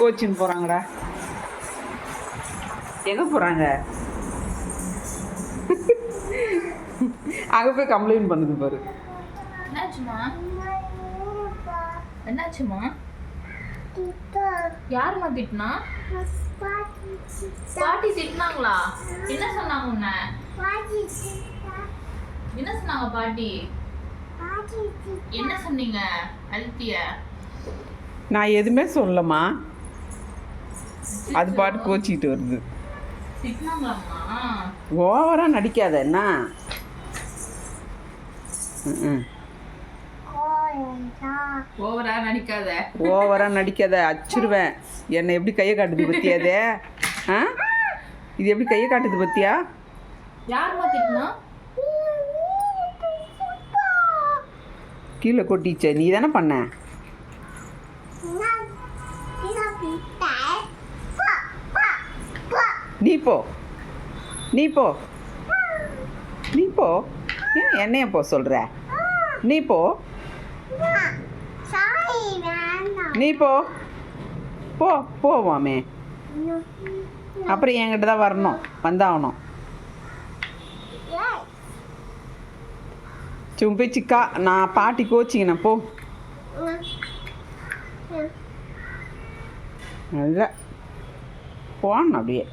கோச்சின்னு போகிறாங்கடா. எங்கே போகிறாங்க? அங்கே போய் கம்ப்ளைண்ட் பண்ணுது பாரு. என்னாச்சுமா? என்னாச்சுமா? யாருமா திட்டினா? பாட்டி திட்டினாங்களா? என்ன சொன்னாங்க உன்னை? என்ன சொன்னாங்க பாட்டி? என்ன சொன்னீங்க அழுத்திய? நான் எதுவுமே சொல்லம்மா, அது பாட்டு கோச்சிக்கிட்டு வருது. திட்டினாங்களாம்மா? ஓவராக நடிக்காத என்ன. ஓவரா நடிக்காத, அச்சிருவேன். என்னை எப்படி கையை காட்டுது பத்தியாதே? இது எப்படி கையை காட்டுது பத்தியா? யாருமா திட்டினா? கீழே கொட்டிச்ச, நீ தானே பண்ண. நீ போ, நீ போ, நீ போ. ஏன் என்னைய போ சொல்ற? நீ போ, நீ போ, போ போவாமே. அப்புறம் என்கிட்ட தான் வரணும், வந்தாகணும். சும்பி சிக்கா, நான் பாட்டி கோச்சிங்கண்ணா போ. இல்லை போன அப்படியே.